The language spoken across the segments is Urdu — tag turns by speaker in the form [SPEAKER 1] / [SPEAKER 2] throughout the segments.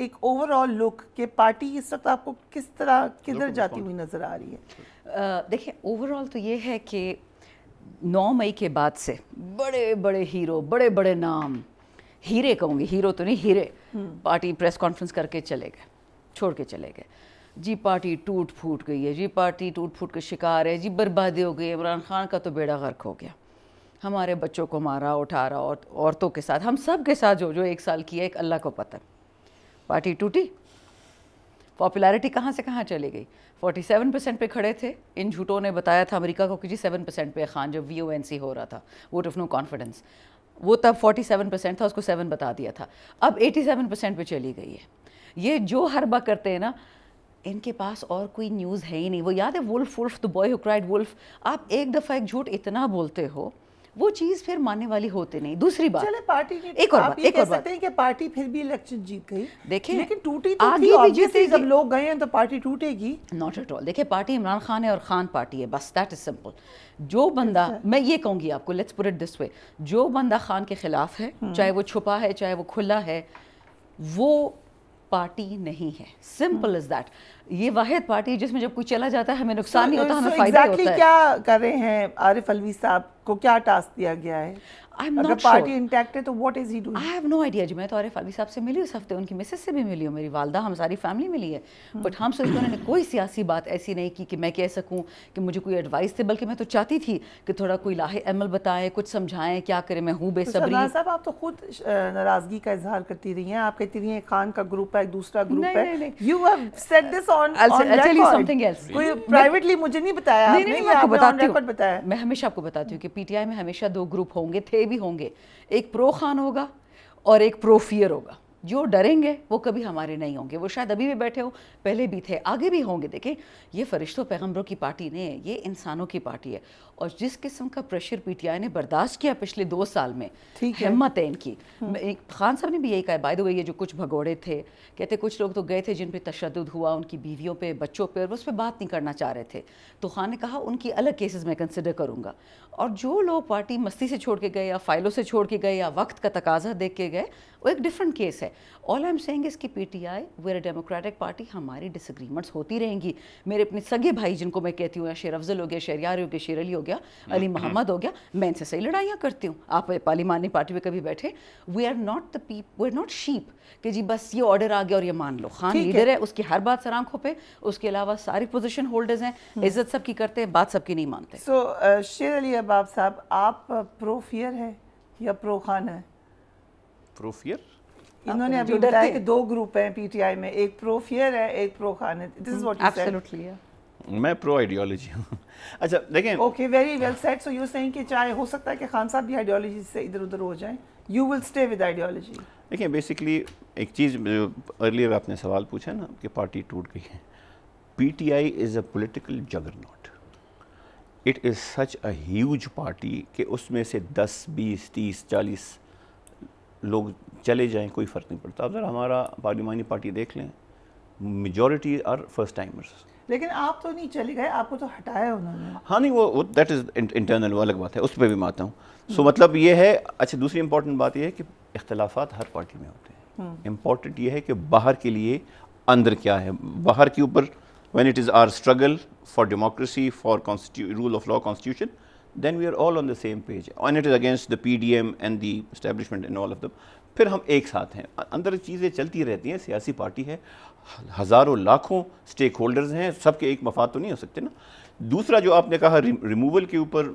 [SPEAKER 1] ایک اوور آل لک کہ پارٹی اس وقت آپ کو کس طرح کدھر جاتی ہوئی نظر آ رہی ہے؟
[SPEAKER 2] دیکھیں اوور آل تو یہ ہے کہ 9 مئی کے بعد سے بڑے بڑے ہیرو، بڑے بڑے نام، ہیرے کہوں گی، ہیرو تو نہیں، ہیرے، پارٹی پریس کانفرنس کر کے چلے گئے، چھوڑ کے چلے گئے. جی پارٹی ٹوٹ پھوٹ گئی ہے، جی پارٹی ٹوٹ پھوٹ کے شکار ہے، جی بربادی ہو گئی. عمران خان کا تو بیڑا غرق ہو گیا، ہمارے بچوں کو مارا اٹھارا، عورتوں کے ساتھ، ہم سب کے ساتھ جو 1 سال کیا، ایک اللہ کو پتہ. پارٹی ٹوٹی، پاپولیرٹی کہاں سے کہاں چلی گئی. 47% پہ کھڑے تھے، ان جھوٹوں نے بتایا تھا امریکہ کو کہ جی 7% پہ خان جب VONC ہو رہا تھا، ووٹ آف نو کانفیڈنس، وہ تب 47% تھا، اس کو 7 بتا دیا تھا، اب 87% پہ چلی گئی ہے. یہ جو حربہ کرتے ہیں نا، ان کے پاس اور کوئی نیوز ہے ہی نہیں. وہ یاد ہے wolf the boy who cried wolf. آپ ایک دفعہ ایک جھوٹ اتنا بولتے ہو، وہ چیز پھر ماننے والی ہوتے نہیں. دوسری بات،
[SPEAKER 1] چلے پارٹی
[SPEAKER 2] ایک اور بات،
[SPEAKER 1] آپ یہ کہہ سکتے ہیں کہ پارٹی پھر بھی الیکشن جیت گئی،
[SPEAKER 2] دیکھیں
[SPEAKER 1] لیکن ٹوٹی تو تھی،
[SPEAKER 2] آگے بھی
[SPEAKER 1] obviously جب لوگ گئے ہیں تو پارٹی ٹوٹے گی.
[SPEAKER 2] Not at all. دیکھیں پارٹی عمران خان ہے اور خان پارٹی ہے، بس دیٹ از سمپل. جو بندہ، میں یہ کہوں گی آپ کو، لیٹس پٹ اٹ دس وے، جو بندہ خان کے خلاف ہے، چاہے وہ چھپا ہے چاہے وہ کھلا ہے، وہ پارٹی نہیں ہے. Simple is that. یہ واحد پارٹی ہے جس میں جب کوئی چلا جاتا ہے ہمیں نقصان نہیں ہوتا، ہمیں فائدہ ہوتا ہے.
[SPEAKER 1] کیا کر رہے ہیں عارف علوی صاحب کو، کیا ٹاسک دیا گیا ہے؟ اگر پارٹی انٹیکٹ ہے تو what is he doing?
[SPEAKER 2] I have no idea. جو میں تو عارف علوی صاحب سے ملی اس ہفتے، ان کی مسز سے بھی ملی ہوں، میری والدہ، ہم ساری فیملی ملی ہے، بٹ ہم سے انہوں نے کوئی سیاسی بات ایسی نہیں کی کہ میں کہہ سکوں کہ مجھے کوئی ایڈوائس دے، بلکہ میں تو چاہتی تھی کہ تھوڑا کوئی لاہ عمل بتائیں، کچھ سمجھائیں، کیا کریں. میں ہوں بے صبری.
[SPEAKER 1] صاحب آپ تو خود ناراضگی کا اظہار کرتی رہی ہیں، آپ کہتی رہی ہیں خان کا گروپ ہے، ایک دوسرا گروپ ہے. You have said this on record. کوئی پرائیویٹلی مجھے نہیں بتایا آپ نے،
[SPEAKER 2] میں آپ کو بتاتی ہوں،
[SPEAKER 1] بتایا.
[SPEAKER 2] میں ہمیشہ آپ کو بتاتی ہوں کہ PTI میں ہمیشہ 2 گروپ ہوں گے، تھے بھی ہوں گے. ایک پرو خان ہوگا اور ایک پرو فیئر ہوگا. جو ڈریں گے وہ کبھی ہمارے نہیں ہوں گے. وہ شاید ابھی بھی بیٹھے ہو، پہلے بھی تھے، آگے بھی ہوں گے. دیکھیں یہ فرشتوں پیغمبروں کی پارٹی نہیں ہے، یہ انسانوں کی پارٹی ہے. اور جس قسم کا پریشر PTI نے برداشت کیا پچھلے 2 سال میں، ہمت ہے ان کی. خان صاحب نے بھی یہی کہا، بائی دی وے، یہ جو کچھ بھگوڑے تھے، کہتے کچھ لوگ تو گئے تھے جن پہ تشدد ہوا، ان کی بیویوں پہ، بچوں پہ، اور اس پہ بات نہیں کرنا چاہ رہے تھے. تو خان نے کہا ان کی الگ کیسز میں کنسیڈر کروں گا. اور جو لوگ پارٹی مستی سے چھوڑ کے گئے یا فائلوں سے چھوڑ کے گئے یا وقت کا تقاضا دیکھ کے گئے، وہ ایک ڈفرنٹ کیس ہے. آل آئی ایم سیئنگ از کہ PTI where a democratic party, ہماری ڈس ایگریمنٹس ہوتی رہیں گی. میرے اپنے سگے بھائی جن کو میں کہتی ہوں، شیر افضل ہو گیا، شہریار ہو گیا، شیر علی ہو گیا، علی محمد ہو گیا، میں ان سے صحیح لڑائیاں کرتی ہوں. آپ پارلیمانی پارٹی میں کبھی بیٹھے، وی آر ناٹ شیپ کہ جی بس یہ آرڈر آ گیا اور یہ مان لو. خان لیڈر ہے، اس کی ہر بات سر آنکھوں پہ، اس کے علاوہ ساری پوزیشن ہولڈرز ہیں، عزت سب کی کرتے ہیں، بات سب کی نہیں مانتے.
[SPEAKER 1] سو شیر علی اباب صاحب، آپ پرو فیئر ہیں یا پرو خان ہیں؟
[SPEAKER 3] پرو فیئر.
[SPEAKER 1] انہوں نے ابھی بتایا کہ 2 گروپ ہیں PTI میں، ایک پرو فیئر ہے، ایک پرو خان ہے. This is what you said.
[SPEAKER 2] Absolutely.
[SPEAKER 3] میں پرو آئیڈیالوجی ہوں. اچھا دیکھیں،
[SPEAKER 1] okay, very well said. So you seeing کہ چاہے ہو سکتا ہے کہ خان صاحب بھی آئیڈیالوجی سے ادھر ادھر ہو جائیں، you will stay with ideology.
[SPEAKER 3] دیکھیں بیسکلی ایک چیز ارلیئر آپ نے سوال پوچھا نا کہ پارٹی ٹوٹ گئی ہے. PTI is a political juggernaut. It is such a huge party کہ اس میں سے 10 20 30 40 لوگ چلے جائیں کوئی فرق نہیں پڑتا. اب ذرا ہمارا پارلیمانی پارٹی دیکھ لیں، میجورٹی آر فرسٹ ٹائمرز.
[SPEAKER 1] لیکن آپ تو نہیں چلے گئے، آپ کو تو ہٹایا انہوں نے.
[SPEAKER 3] ہاں نہیں، وہ دیٹ از انٹرنل، وہ الگ بات ہے، اس پہ بھی میں آتا ہوں. سو مطلب یہ ہے. اچھا دوسری امپورٹنٹ بات یہ ہے کہ اختلافات ہر پارٹی میں ہوتے ہیں. امپورٹنٹ یہ ہے کہ باہر کے لیے اندر کیا ہے. باہر کے اوپر when it is our struggle for democracy, for rule of law, constitution, then we are all on the same page. When it is against the PDM and the establishment and all of them, پھر ہم ایک ساتھ ہیں. اندر چیزیں چلتی رہتی ہیں. سیاسی پارٹی ہے، ہزاروں لاکھوں اسٹیک ہولڈرز ہیں، سب کے ایک مفاد تو نہیں ہو سکتے نا. دوسرا جو آپ نے کہا ریموول کے اوپر،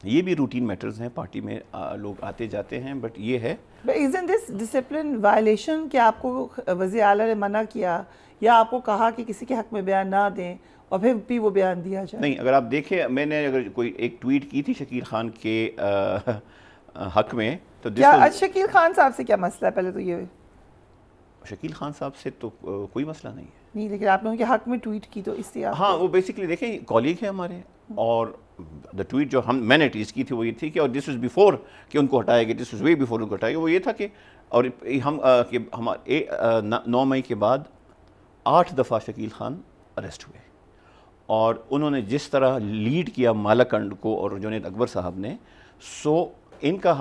[SPEAKER 3] یہ بھی روٹین میٹرز ہیں. پارٹی میں لوگ آتے جاتے ہیں، بٹ یہ ہے
[SPEAKER 1] isn't this discipline violation کہ آپ کو وزیر اعلیٰ نے منع کیا یا آپ کو کہا کہ کسی کے حق میں بیان نہ دیں اور پھر بھی وہ بیان دیا جائے؟
[SPEAKER 3] نہیں، اگر آپ دیکھیں، میں نے اگر کوئی ایک ٹویٹ کی تھی شکیل خان کے حق میں، تو
[SPEAKER 1] شکیل خان صاحب سے کیا مسئلہ ہے؟ پہلے تو یہ
[SPEAKER 3] شکیل خان صاحب سے تو کوئی مسئلہ نہیں ہے.
[SPEAKER 1] نہیں، لیکن آپ نے ان کے حق میں ٹویٹ کی تو اس سے
[SPEAKER 3] ہاں، وہ بیسکلی دیکھیں کالیگ ہیں ہمارے. اور دا ٹویٹ جو میں نے ٹیز کی تھی وہ یہ تھی کہ، اور دس واز بیفور کہ ان کو ہٹایا گیا، دس واز وے بیفور ان کو ہٹایا گیا. وہ یہ تھا کہ، اور ہم 9 مئی کے بعد 8 دفعہ شکیل خان اریسٹ ہوئے، اور انہوں نے جس طرح لیڈ کیا مالاکنڈ کو اور جنید اکبر صاحب نے، سو ان کا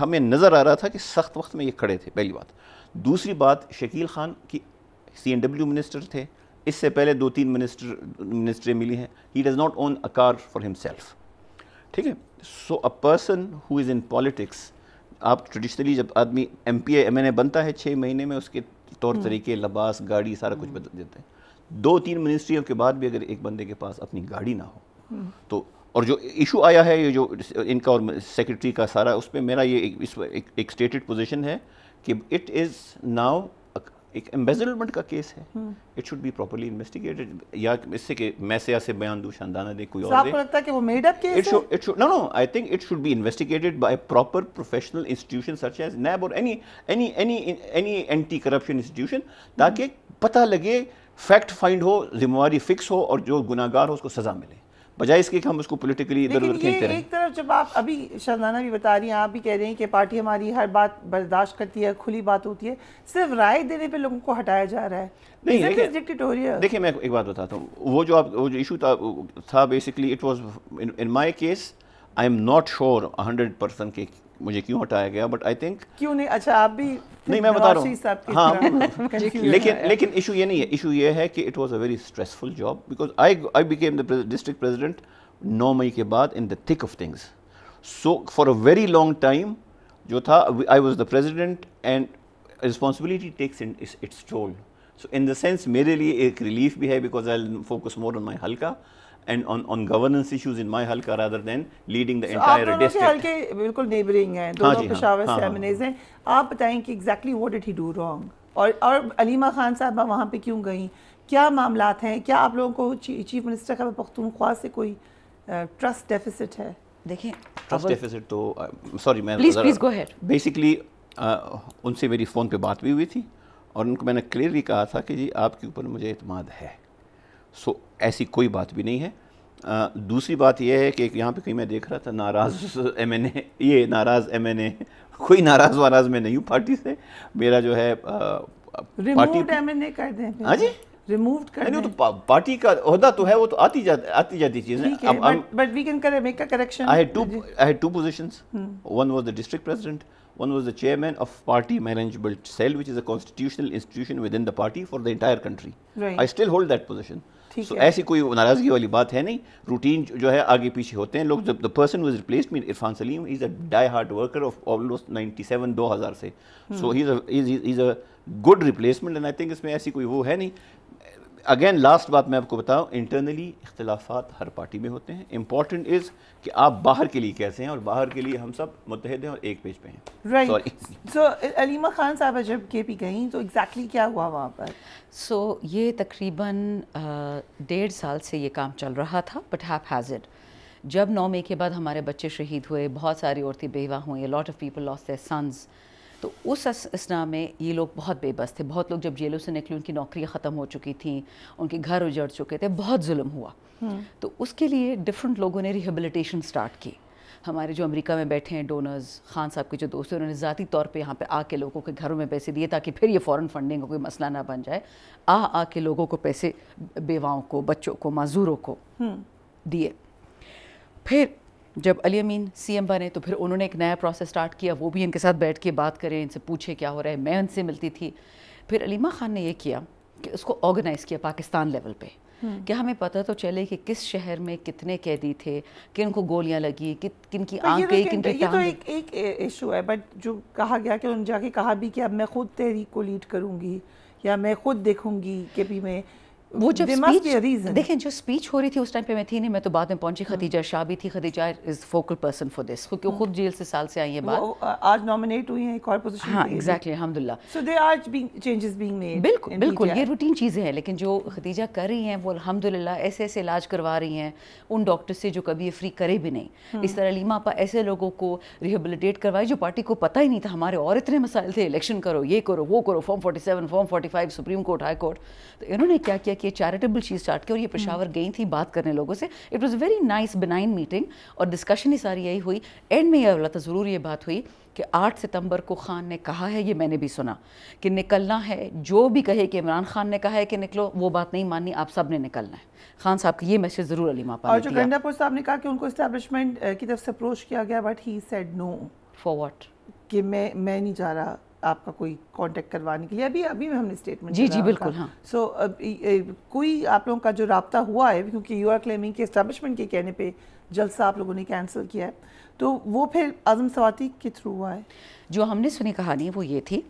[SPEAKER 3] ہمیں نظر آ رہا تھا کہ سخت وقت میں یہ کھڑے تھے، پہلی بات. دوسری بات شکیل خان کی CNW منسٹر تھے، اس سے پہلے 2-3 منسٹریں ملی ہیں. He does not own a car for himself. ٹھیک ہے. So a person who is in politics, آپ ٹریڈیشنلی جب آدمی MP MNA بنتا ہے 6 مہینے میں اس کے طور طریقے، لباس، گاڑی، سارا کچھ بدل دیتے ہیں. 2-3 منسٹریوں کے بعد بھی اگر ایک بندے کے پاس اپنی گاڑی نہ ہو تو، اور جو ایشو آیا ہے یہ جو ان کا اور سیکرٹری کا سارا، اس پہ میرا یہ ایک اسٹیٹڈ پوزیشن ہے کہ اٹ از ناؤ ایک ایمبیزلمنٹ کا کیس ہے. It should be properly investigated. یا اس سے کہ میں سے بیان دوں، شاندانہ دے، کوئی اور دے.
[SPEAKER 1] آپ کو لگتا ہے کہ وہ میڈ اپ کیس ہے؟
[SPEAKER 3] No, I think it should be investigated by a proper professional institution such as NAB or any anti-corruption institution, تاکہ پتہ لگے، فیکٹ فائنڈ ہو، ذمہ داری فکس ہو، اور جو گناہ گار ہو اس کو سزا ملے، بجائے اس کے کہ ہم اس کو پولیٹیکلی ادھر ادھر کھینچتے رہیں.
[SPEAKER 1] ایک طرف جب آپ ابھی شاندانہ بھی بتا رہی ہیں، آپ بھی کہہ رہے ہیں کہ پارٹی ہماری ہر بات برداشت کرتی ہے، کھلی بات ہوتی ہے، صرف رائے دینے پہ لوگوں کو ہٹایا جا رہا ہے. نہیں
[SPEAKER 3] دیکھیں میں ایک بات بتاتا ہوں. وہ جو ایشو تھا basically it was in my case, I am not sure 100% کہ مجھے کیوں ہٹایا گیا، بٹ آئی تھنک
[SPEAKER 1] کیوں نہیں. اچھا آپ بھی
[SPEAKER 3] نہیں، میں بتا رہا ہوں. ہاں لیکن ایشو یہ نہیں ہے. ایشو یہ ہے کہ it was a very stressful job because I became the district president 9 مئی کے بعد in the thick of things. So for a very long time جو تھا I was the president and responsibility takes its toll. So in the sense میرے لیے ایک ریلیف بھی ہے because I will focus more آن مائی حلقہ and on governance issues in my halqa rather than leading the entire district.
[SPEAKER 1] آپ دونوں کے حلقے بالکل نیبرنگ ہیں، دونوں پشاور سے ایمنیز ہیں. آپ بتائیں کہ exactly what did he do wrong، اور علیمہ خان صاحبہ وہاں پہ کیوں گئیں، کیا معاملات ہیں، کیا آپ لوگوں کو چیف منسٹر خیبر پختونخوا سے کوئی ٹرسٹ ڈیفیسٹ ہے؟
[SPEAKER 2] دیکھیں
[SPEAKER 3] ٹرسٹ ڈیفیسٹ تو سوری میں
[SPEAKER 2] پلیز گو ہیڈ.
[SPEAKER 3] بیسکلی ان سے میری فون پہ بات بھی ہوئی تھی اور ان کو میں نے کلیئرلی کہا تھا کہ جی آپ کے اوپر مجھے اعتماد ہے. سو ایسی کوئی بات بھی نہیں ہے. دوسری بات یہ ہے کہ یہاں پہ کہیں میں دیکھ رہا تھا ناراض MNA، یہ ناراض MNA، کوئی ناراض واراض میں نہیں ہوں پارٹی سے. میرا جو ہے
[SPEAKER 1] ریمووڈ MNA کر دیں.
[SPEAKER 3] ہاں جی
[SPEAKER 1] ریمووڈ کر دیں.
[SPEAKER 3] تو پارٹی کا عہدہ تو ہے، وہ تو آتی جاتی چیزیں.
[SPEAKER 1] But we can make a correction.
[SPEAKER 3] I had two positions. One was the district president. One was the chairman of party management cell, which is a constitutional institution within the party for the entire country.
[SPEAKER 1] Right.
[SPEAKER 3] I still hold that position. So ایسی کوئی ناراضگی والی بات ہے نہیں. روٹین جو ہے آگے پیچھے ہوتے ہیں لوگ. The person who has replaced me, Irfan Salim, he's a die-hard worker of almost 97 2000 سے. So he's a good replacement and I think اس میں ایسی کوئی وہ ہے نہیں. اگین لاسٹ بات میں آپ کو بتاؤں، انٹرنلی اختلافات ہر پارٹی میں ہوتے ہیں. امپورٹنٹ از کہ آپ باہر کے لیے کیسے ہیں، اور باہر کے لیے ہم سب متحد ہیں اور ایک پیج پہ ہیں.
[SPEAKER 1] رائٹ. سو علیمہ خان صاحبہ جب KP گئیں تو ایگزیکٹلی کیا ہوا وہاں پر؟
[SPEAKER 2] سو یہ تقریباً 1.5 سال سے یہ کام چل رہا تھا، بٹ ہیپ ہیزڈ. جب 9 مئی کے بعد ہمارے بچے شہید ہوئے، بہت ساری عورتیں بیوہ ہوئیں، lot of people lost their sons, تو اس اسنا میں یہ لوگ بہت بے بس تھے. بہت لوگ جب جیلوں سے نکلے ان کی نوکریاں ختم ہو چکی تھیں، ان کے گھر اجڑ چکے تھے، بہت ظلم ہوا. تو اس کے لیے ڈفرینٹ لوگوں نے ریہیبلیٹیشن سٹارٹ کی. ہمارے جو امریکہ میں بیٹھے ہیں ڈونرز، خان صاحب کے جو دوست ہیں، انہوں نے ذاتی طور پہ یہاں پہ آ کے لوگوں کے گھروں میں پیسے دیے تاکہ پھر یہ فورن فنڈنگ کا کوئی مسئلہ نہ بن جائے. آ کے لوگوں کو پیسے، بیواؤں کو، بچوں کو، معذوروں کو دیے. پھر جب علی امین CM بنے تو پھر انہوں نے ایک نیا پروسیس سٹارٹ کیا. وہ بھی ان کے ساتھ بیٹھ کے بات کریں، ان سے پوچھے کیا ہو رہا ہے. میں ان سے ملتی تھی. پھر علیمہ خان نے یہ کیا کہ اس کو آرگنائز کیا پاکستان لیول پہ، کہ ہمیں پتہ تو چلے کہ کس شہر میں کتنے قیدی تھے، کن کو گولیاں لگی، کن کی آنکھ گئی، کن کی ٹانگ.
[SPEAKER 1] یہ تو ایک ایشو ہے. بٹ جو کہا گیا کہ انہوں نے جا کے کہا بھی کہ اب میں خود تحریک کو لیڈ کروں گی یا میں خود دیکھوں گی KP میں.
[SPEAKER 2] وہ جب دیکھیں جو اسپیچ ہو رہی تھی اس ٹائم پہ میں تھی نہیں، میں تو بعد میں پہنچی. خدیجہ شاہ بھی تھی. خدیجہ از فوکل پرسن فار دس، کیونکہ خود جیل سے سال سے آئی ہیں بعد.
[SPEAKER 1] آج نامینیٹ ہوئی ہیں ایک اور پوزیشن.
[SPEAKER 2] ہاں ایگزیکٹلی، الحمدللہ.
[SPEAKER 1] So there are changes being made.
[SPEAKER 2] بالکل بالکل، یہ روٹین چیزیں ہیں. لیکن جو خدیجہ کر رہی ہیں وہ الحمدللہ ایسے ایسے علاج کروا رہی ہیں ان ڈاکٹر سے جو کبھی یہ فری کرے بھی نہیں. اس طرح علیمہ آپا ایسے لوگوں کو ریہیبلیٹیٹ کروائی جو پارٹی کو پتہ ہی نہیں تھا. ہمارے اور اتنے مسائل تھے، الیکشن کرو، یہ کرو، وہ کرو، form 47، form 45، supreme court, high court. تو انہوں نے کیا کیا کہ یہ چیریٹیبل چیز اسٹارٹ کی اور یہ پشاور گئی تھی بات کرنے لوگوں سے. It was very nice benign meeting اور ڈسکشن ہی ساری یہی ہوئی. اینڈ میں یہ بولا ضرور یہ بات ہوئی کہ 8 ستمبر کو خان نے کہا ہے, یہ میں نے بھی سنا, کہ نکلنا ہے, جو بھی کہے کہ عمران خان نے کہا ہے کہ نکلو, وہ بات نہیں ماننی, آپ سب نے نکلنا ہے. خان صاحب کا یہ میسج ضرور علیمہ آپا نے دیا.
[SPEAKER 1] اور جو گنڈا پور صاحب نے کہا کہ ان کو اسٹیبلشمنٹ کی طرف سے اپروچ کیا گیا, but he said no.
[SPEAKER 2] For what?
[SPEAKER 1] کہ میں نہیں جا رہا آپ کا کوئی کانٹیکٹ کروانے کے لیے. ابھی ہم نے اسٹیٹمنٹ.
[SPEAKER 2] جی بالکل. ہاں,
[SPEAKER 1] سو کوئی آپ لوگوں کا جو رابطہ ہوا ہے, کیونکہ یو آر کلیمنگ کہ اسٹیبلشمنٹ کے کہنے پہ جلسہ آپ لوگوں نے کینسل کیا ہے, تو وہ پھر اعظم سواتی کے تھرو ہوا ہے؟
[SPEAKER 2] جو ہم نے سنی کہانی وہ یہ تھی,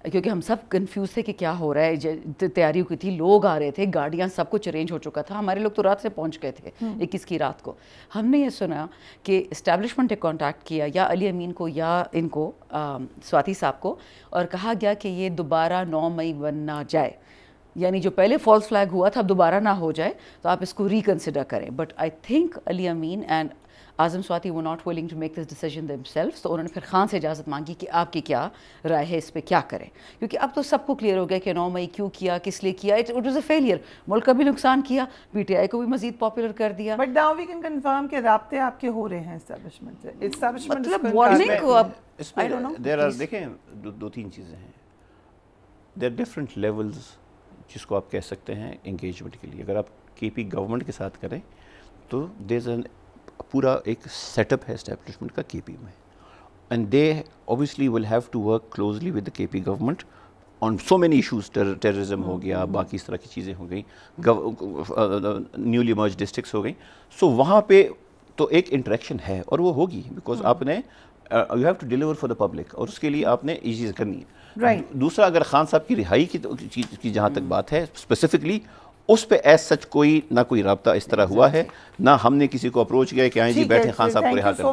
[SPEAKER 2] کیونکہ ہم سب کنفیوز تھے کہ کیا ہو رہا ہے, تیاری کی تھی, لوگ آ رہے تھے, گاڑیاں, سب کچھ ارینج ہو چکا تھا. ہمارے لوگ تو رات سے پہنچ گئے تھے 21 کی رات کو. ہم نے یہ سنا کہ اسٹیبلشمنٹ نے کانٹیکٹ کیا یا علی امین کو یا ان کو سواتی صاحب کو, اور کہا گیا کہ یہ دوبارہ 9 مئی بن نہ جائے, یعنی جو پہلے فالس فلیگ ہوا تھا اب دوبارہ نہ ہو جائے, تو آپ اس کو ریکنسیڈر کریں. But I think Ali Amin and Azam Swati were not willing to make this decision themselves, تو انہوں نے پھر خان سے اجازت مانگی کہ آپ کی کیا رائے ہے اس پہ, کیا کریں, کیونکہ اب تو سب کو کلیئر ہو گیا کہ 9 مئی کیوں کیا, کس لیے کیا. اٹ واز اے فیلئر, ملک کا بھی نقصان کیا, پی ٹی آئی کو بھی مزید پاپولر کر دیا.
[SPEAKER 1] But now we can confirm کہ رابطے آپ کے ہو رہے ہیں اسٹیبلشمنٹ سے. اسٹیبلشمنٹ
[SPEAKER 2] مطلب وارننگ کو اب
[SPEAKER 3] I don't know. There are, دیکھیں, دو تین چیزیں ہیں. There are different levels جس کو آپ کہہ سکتے ہیں انگیجمنٹ کے لیے. اگر آپ کے پی گورنمنٹ کے ساتھ کریں تو there is پورا ایک سیٹ اپ ہے اسٹیبلشمنٹ کا کے پی میں, and they obviously will have to work closely with the K P government on so many issues. Terrorism ہو گیا, باقی اس طرح کی چیزیں ہو گئیں, نیولی مرج ڈسٹرکٹس ہو گئیں. سو وہاں پہ تو ایک انٹریکشن ہے اور وہ ہوگی, بیکاز آپ نے you have to deliver for the public, اور اس کے لیے آپ نے یہ چیز کرنی ہے. دوسرا, اگر خان صاحب کی رہائی کی جہاں تک بات ہے اسپیسیفکلی, اس پہ ایز سچ کوئی نہ کوئی رابطہ اس طرح ہوا ہے, نہ ہم نے کسی کو اپروچ کیا کہ آئیں جی بیٹھیں خان صاحب کو رہا کریں.